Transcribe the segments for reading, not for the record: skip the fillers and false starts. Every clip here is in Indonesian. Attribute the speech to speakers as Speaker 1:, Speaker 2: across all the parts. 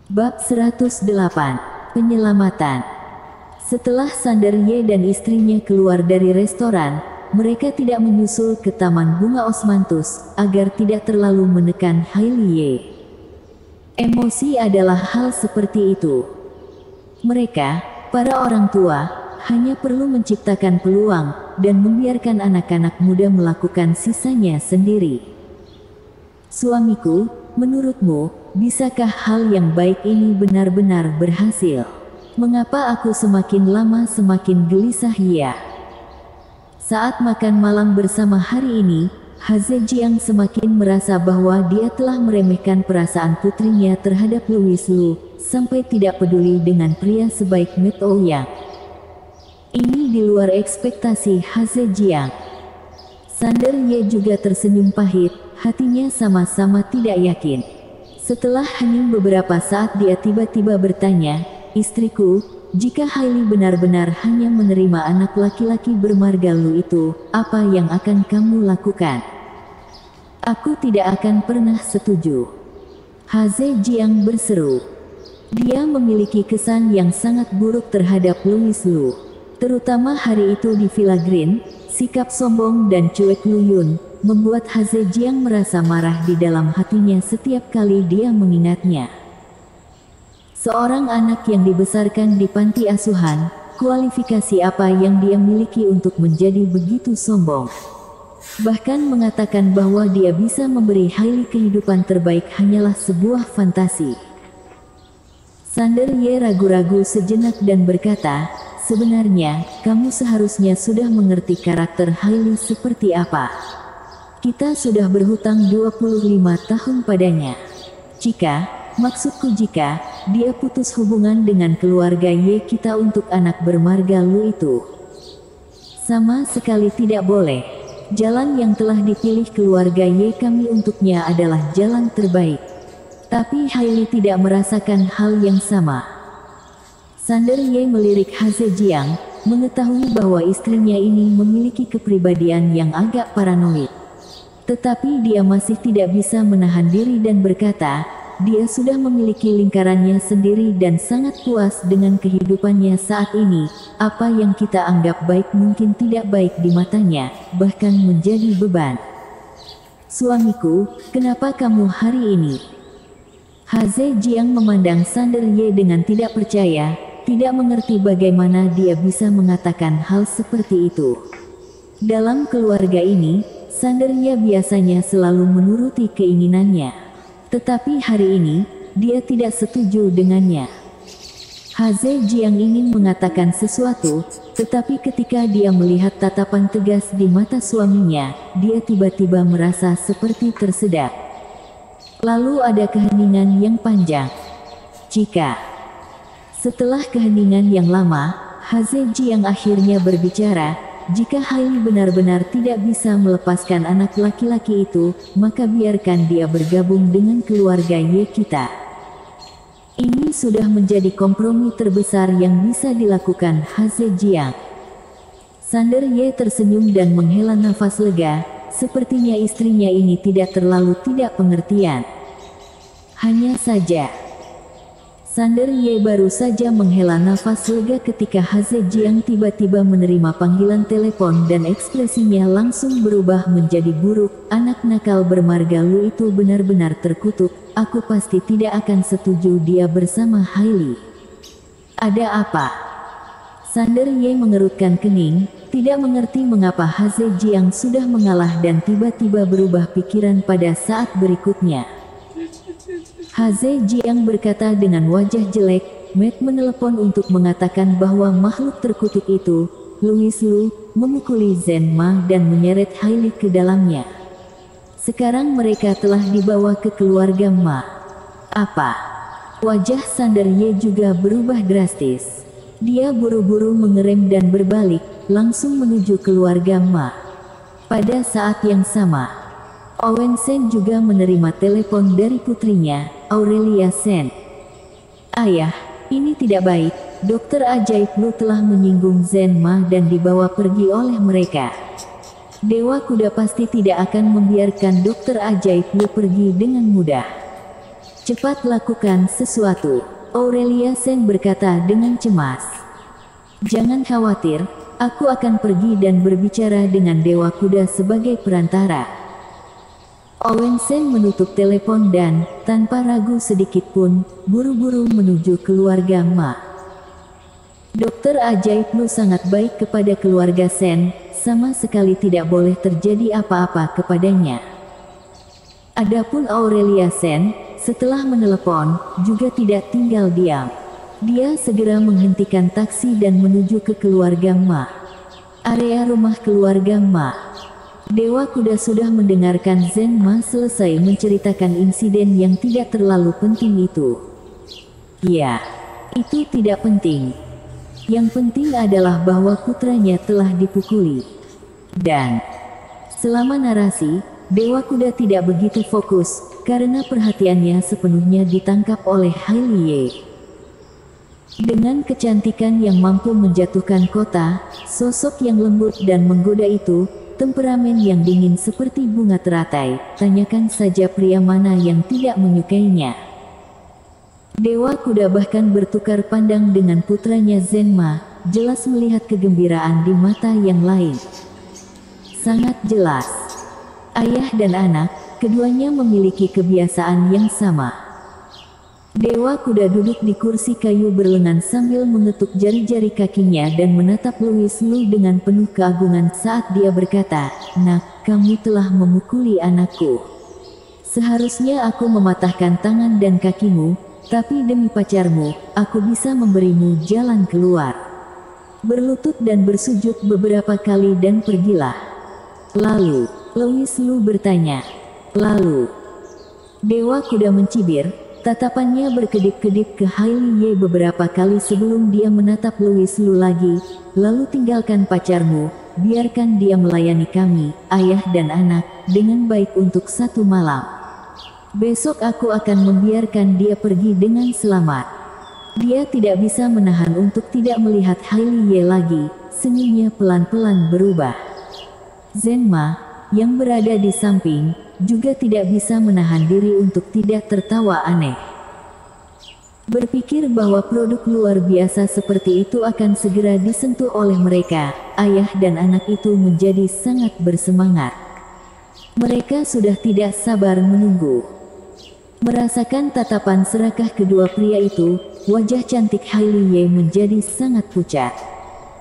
Speaker 1: Bab 108. Penyelamatan. Setelah Sander Ye dan istrinya keluar dari restoran, mereka tidak menyusul ke Taman Bunga Osmanthus, agar tidak terlalu menekan Hailey Ye. Emosi adalah hal seperti itu. Mereka, para orang tua, hanya perlu menciptakan peluang, dan membiarkan anak-anak muda melakukan sisanya sendiri. Suamiku, menurutmu, bisakah hal yang baik ini benar-benar berhasil? Mengapa aku semakin lama semakin gelisah ya? Saat makan malam bersama hari ini, Haze Jiang semakin merasa bahwa dia telah meremehkan perasaan putrinya terhadap Louis Lu, sampai tidak peduli dengan pria sebaik Met Ouyang. Ini di luar ekspektasi Haze Jiang. Sander Ye juga tersenyum pahit, hatinya sama-sama tidak yakin. Setelah hening beberapa saat dia tiba-tiba bertanya, "Istriku, jika Hailey benar-benar hanya menerima anak laki-laki bermarga Lu itu, apa yang akan kamu lakukan?" "Aku tidak akan pernah setuju," Haze Jiang berseru. Dia memiliki kesan yang sangat buruk terhadap Louis Lu, terutama hari itu di Villa Green. Sikap sombong dan cuek Lu Yun membuat Haze Jiang merasa marah di dalam hatinya setiap kali dia mengingatnya. Seorang anak yang dibesarkan di panti asuhan, kualifikasi apa yang dia miliki untuk menjadi begitu sombong? Bahkan mengatakan bahwa dia bisa memberi Hailey kehidupan terbaik hanyalah sebuah fantasi. Sander Ye ragu-ragu sejenak dan berkata, "Sebenarnya, kamu seharusnya sudah mengerti karakter Hailey seperti apa. Kita sudah berhutang 25 tahun padanya. Maksudku jika dia putus hubungan dengan keluarga Ye kita untuk anak bermarga Lu itu, sama sekali tidak boleh. Jalan yang telah dipilih keluarga Ye kami untuknya adalah jalan terbaik." Tapi Hailey tidak merasakan hal yang sama. Sander Ye melirik Haze Jiang, mengetahui bahwa istrinya ini memiliki kepribadian yang agak paranoid. Tetapi dia masih tidak bisa menahan diri dan berkata, dia sudah memiliki lingkarannya sendiri dan sangat puas dengan kehidupannya saat ini. Apa yang kita anggap baik mungkin tidak baik di matanya, bahkan menjadi beban. "Suamiku, kenapa kamu hari ini?" Haze Jiang memandang Sander Ye dengan tidak percaya, tidak mengerti bagaimana dia bisa mengatakan hal seperti itu. Dalam keluarga ini, Sander Ye biasanya selalu menuruti keinginannya. Tetapi hari ini, dia tidak setuju dengannya. Haze Jiang ingin mengatakan sesuatu, tetapi ketika dia melihat tatapan tegas di mata suaminya, dia tiba-tiba merasa seperti tersedak. Lalu ada keheningan yang panjang. Setelah keheningan yang lama, Haze Jiang akhirnya berbicara, "Jika Hailey benar-benar tidak bisa melepaskan anak laki-laki itu, maka biarkan dia bergabung dengan keluarga Ye kita. Ini sudah menjadi kompromi terbesar yang bisa dilakukan." Haze Jiang. Sander Ye tersenyum dan menghela nafas lega, sepertinya istrinya ini tidak terlalu tidak pengertian. Hanya saja, Sander Ye baru saja menghela nafas lega ketika Haze Jiang tiba-tiba menerima panggilan telepon dan ekspresinya langsung berubah menjadi buruk. "Anak nakal bermarga Lu itu benar-benar terkutuk. Aku pasti tidak akan setuju dia bersama Hailey." "Ada apa?" Sander Ye mengerutkan kening, tidak mengerti mengapa Haze Jiang sudah mengalah dan tiba-tiba berubah pikiran pada saat berikutnya. Haze Jiang berkata dengan wajah jelek, "Matt menelepon untuk mengatakan bahwa makhluk terkutuk itu, Louis Lu, memukuli Zhen Ma dan menyeret Hailey ke dalamnya. Sekarang mereka telah dibawa ke keluarga Ma." "Apa?" Wajah Sander Ye juga berubah drastis. Dia buru-buru mengerem dan berbalik, langsung menuju keluarga Ma. Pada saat yang sama, Owen Shen juga menerima telepon dari putrinya, Aurelia Shen. "Ayah, ini tidak baik. Dokter ajaib Lu telah menyinggung Zhen Ma dan dibawa pergi oleh mereka. Dewa Kuda pasti tidak akan membiarkan dokter ajaib Lu pergi dengan mudah." Cepat lakukan sesuatu, Aurelia Sen berkata dengan cemas. Jangan khawatir, aku akan pergi dan berbicara dengan Dewa Kuda sebagai perantara. Owen Sen menutup telepon dan, tanpa ragu sedikit pun, buru-buru menuju keluarga Ma. Dokter ajaib Lu sangat baik kepada keluarga Sen, sama sekali tidak boleh terjadi apa-apa kepadanya. Adapun Aurelia Sen, setelah menelepon, juga tidak tinggal diam. Dia segera menghentikan taksi dan menuju ke keluarga Ma. Area rumah keluarga Ma. Dewa Kuda sudah mendengarkan Zen Ma selesai menceritakan insiden yang tidak terlalu penting itu. Ya, itu tidak penting. Yang penting adalah bahwa putranya telah dipukuli. Dan, selama narasi, Dewa Kuda tidak begitu fokus, karena perhatiannya sepenuhnya ditangkap oleh Hailey. Dengan kecantikan yang mampu menjatuhkan kota, sosok yang lembut dan menggoda itu, temperamen yang dingin seperti bunga teratai, tanyakan saja pria mana yang tidak menyukainya. Dewa Kuda bahkan bertukar pandang dengan putranya Zenma, jelas melihat kegembiraan di mata yang lain. Sangat jelas. Ayah dan anak, keduanya memiliki kebiasaan yang sama. Dewa Kuda duduk di kursi kayu berlengan sambil mengetuk jari-jari kakinya dan menatap Louis Lu dengan penuh keagungan saat dia berkata, "Nak, kamu telah memukuli anakku. Seharusnya aku mematahkan tangan dan kakimu, tapi demi pacarmu, aku bisa memberimu jalan keluar." Berlutut dan bersujud beberapa kali dan pergilah. Lalu, Louis Lu bertanya. Lalu, Dewa Kuda mencibir, tatapannya berkedip-kedip ke Hailey beberapa kali sebelum dia menatap Louis Lu lagi. Lalu tinggalkan pacarmu, biarkan dia melayani kami, ayah dan anak, dengan baik untuk 1 malam. Besok aku akan membiarkan dia pergi dengan selamat. Dia tidak bisa menahan untuk tidak melihat Hailey lagi, senyumnya pelan-pelan berubah. Zenma, yang berada di samping, juga tidak bisa menahan diri untuk tidak tertawa aneh. Berpikir bahwa produk luar biasa seperti itu akan segera disentuh oleh mereka, ayah dan anak itu menjadi sangat bersemangat. Mereka sudah tidak sabar menunggu. Merasakan tatapan serakah kedua pria itu, wajah cantik Hailey menjadi sangat pucat.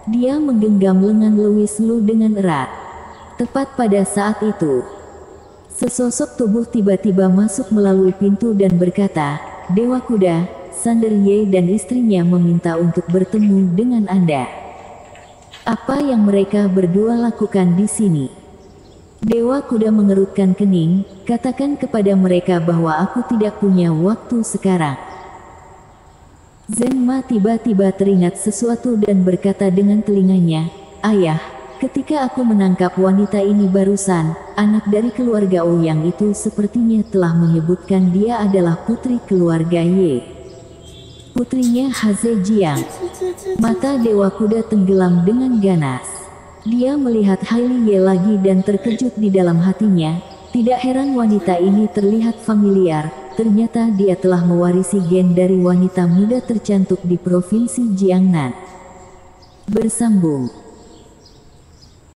Speaker 1: Dia menggenggam lengan Louis Lu dengan erat. Tepat pada saat itu, sesosok tubuh tiba-tiba masuk melalui pintu dan berkata, "Dewa Kuda, Sander Ye dan istrinya meminta untuk bertemu dengan Anda." Apa yang mereka berdua lakukan di sini? Dewa Kuda mengerutkan kening, katakan kepada mereka bahwa aku tidak punya waktu sekarang. Zenma tiba-tiba teringat sesuatu dan berkata dengan telinganya, "Ayah, ketika aku menangkap wanita ini barusan, anak dari keluarga Ouyang itu sepertinya telah menyebutkan dia adalah putri keluarga Ye. Putrinya Haze Jiang." Mata Dewa Kuda tenggelam dengan ganas. Dia melihat Hailey lagi dan terkejut di dalam hatinya. Tidak heran wanita ini terlihat familiar, ternyata dia telah mewarisi gen dari wanita muda tercantik di provinsi Jiangnan. Bersambung.